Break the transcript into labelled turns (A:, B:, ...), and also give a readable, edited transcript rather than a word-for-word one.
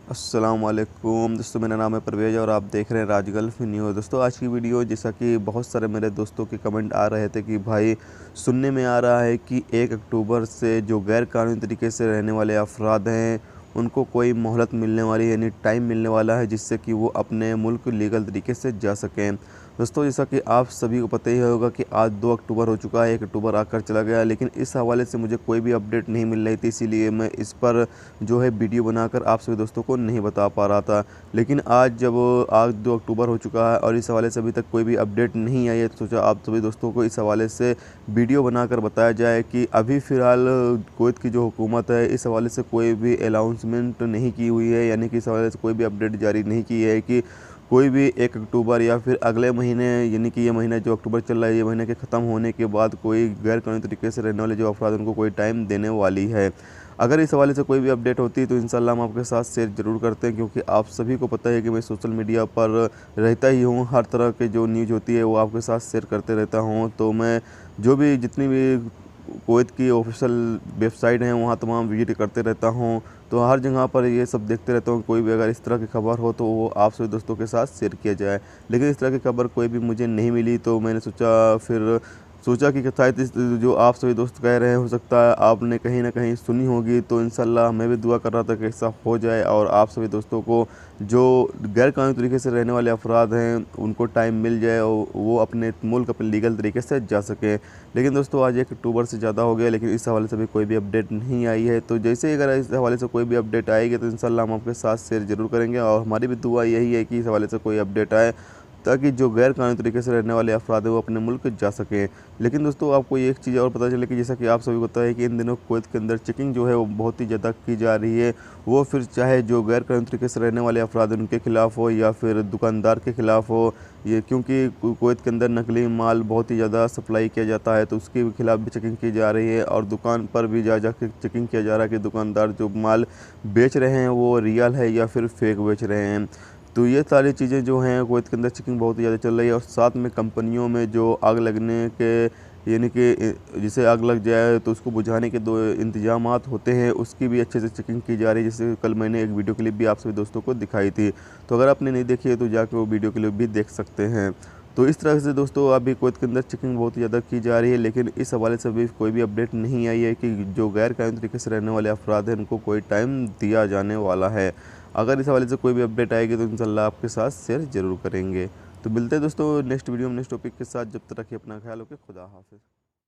A: अस्सलाम वालेकुम दोस्तों, मेरा नाम है परवेज़ और आप देख रहे हैं राज गल्फ न्यूज़। दोस्तों आज की वीडियो, जैसा कि बहुत सारे मेरे दोस्तों के कमेंट आ रहे थे कि भाई सुनने में आ रहा है कि 1 अक्टूबर से जो गैर कानूनी तरीके से रहने वाले अफराद हैं उनको कोई मोहलत मिलने वाली, यानी टाइम मिलने वाला है, जिससे कि वो अपने मुल्क लीगल तरीके से जा सकें। दोस्तों जैसा कि आप सभी को पता ही होगा कि आज 2 अक्टूबर हो चुका है, 1 अक्टूबर आकर चला गया, लेकिन इस हवाले से मुझे कोई भी अपडेट नहीं मिल रही थी, इसीलिए मैं इस पर जो है वीडियो बनाकर आप सभी दोस्तों को नहीं बता पा रहा था। लेकिन आज 2 अक्टूबर हो चुका है और इस हवाले से अभी तक कोई भी अपडेट नहीं आई है, तो सोचा आप सभी दोस्तों को इस हवाले से वीडियो बनाकर बताया जाए कि अभी फ़िलहाल कुवैत की जो हुकूमत है इस हवाले से कोई भी अनाउंसमेंट नहीं की हुई है, यानी कि इस हवाले से कोई भी अपडेट जारी नहीं की है कि कोई भी 1 अक्टूबर या फिर अगले महीने, यानी कि ये महीना जो अक्टूबर चल रहा है, ये महीने के ख़त्म होने के बाद कोई गैर कानूनी तरीके से रहने वाले जो अफराद उनको कोई टाइम देने वाली है। अगर इस हवाले से कोई भी अपडेट होती है तो इंशाल्लाह हम आपके साथ शेयर ज़रूर करते हैं, क्योंकि आप सभी को पता है कि मैं सोशल मीडिया पर रहता ही हूँ। हर तरह के जो न्यूज़ होती है वो आपके साथ शेयर करते रहता हूँ। तो मैं जो भी जितनी भी कुवैत की ऑफिशियल वेबसाइट हैं वहाँ तमाम विजिट करते रहता हूँ, तो हर जगह पर ये सब देखते रहता हूँ। कोई भी अगर इस तरह की खबर हो तो वो आप सभी दोस्तों के साथ शेयर किया जाए, लेकिन इस तरह की खबर कोई भी मुझे नहीं मिली। तो मैंने सोचा कि शायद इस जो आप सभी दोस्त कह रहे हैं, हो सकता है आपने कहीं ना कहीं सुनी होगी। तो इंशाल्लाह मैं भी दुआ कर रहा था कि ऐसा हो जाए और आप सभी दोस्तों को जो गैर कानूनी तरीके से रहने वाले अफराद हैं उनको टाइम मिल जाए और वो अपने मुल्क अपने लीगल तरीके से जा सकें। लेकिन दोस्तों आज 1 अक्टूबर से ज़्यादा हो गया, लेकिन इस हवाले से भी कोई भी अपडेट नहीं आई है। तो जैसे ही अगर इस हवाले से कोई भी अपडेट आएगी तो इंशाल्लाह हम आपके साथ शेयर ज़रूर करेंगे, और हमारी भी दुआ यही है कि इस हवाले से कोई अपडेट आए ताकि जो गैर कानूनी तरीके से रहने वाले अफराद हैं वो अपने मुल्क जा सकें। लेकिन दोस्तों आपको एक चीज़ और पता चले कि जैसा कि आप सभी को पता है कि इन दिनों कुवैत के अंदर चेकिंग जो है वो बहुत ही ज़्यादा की जा रही है। वो फिर चाहे जो गैर कानूनी तरीके से रहने वाले अफराद उनके खिलाफ़ हो या फिर दुकानदार के खिलाफ़ हो। ये क्योंकि कुवैत के अंदर नकली माल बहुत ही ज़्यादा सप्लाई किया जाता है, तो उसके खिलाफ़ भी चेकिंग की जा रही है, और दुकान पर भी जा के चेकिंग किया जा रहा है कि दुकानदार जो माल बेच रहे हैं वो रियल है या फिर फेक बेच रहे हैं। तो ये सारी चीज़ें जो हैं कुवैत के अंदर चेकिंग बहुत ही ज़्यादा चल रही है, और साथ में कंपनियों में जो आग लगने के, यानी कि जिसे आग लग जाए तो उसको बुझाने के दो इंतजामात होते हैं, उसकी भी अच्छे से चेकिंग की जा रही है। जैसे कल मैंने एक वीडियो क्लिप भी आप सभी दोस्तों को दिखाई थी, तो अगर आपने नहीं देखी है तो जाकर वो वीडियो क्लिप भी देख सकते हैं। तो इस तरह से दोस्तों अभी कुवैत के अंदर चेकिंग बहुत ही ज़्यादा की जा रही है, लेकिन इस हवाले से भी कोई भी अपडेट नहीं आई है कि जो गैर कानूनी तरीके से रहने वाले अफराद हैं उनको कोई टाइम दिया जाने वाला है। अगर इस हवाले से कोई भी अपडेट आएगी तो इंशाल्लाह आपके साथ शेयर ज़रूर करेंगे। तो मिलते हैं दोस्तों नेक्स्ट वीडियो में नेक्स्ट टॉपिक के साथ। जब तक रखिए अपना ख्याल, ओके, खुदा हाफिज़।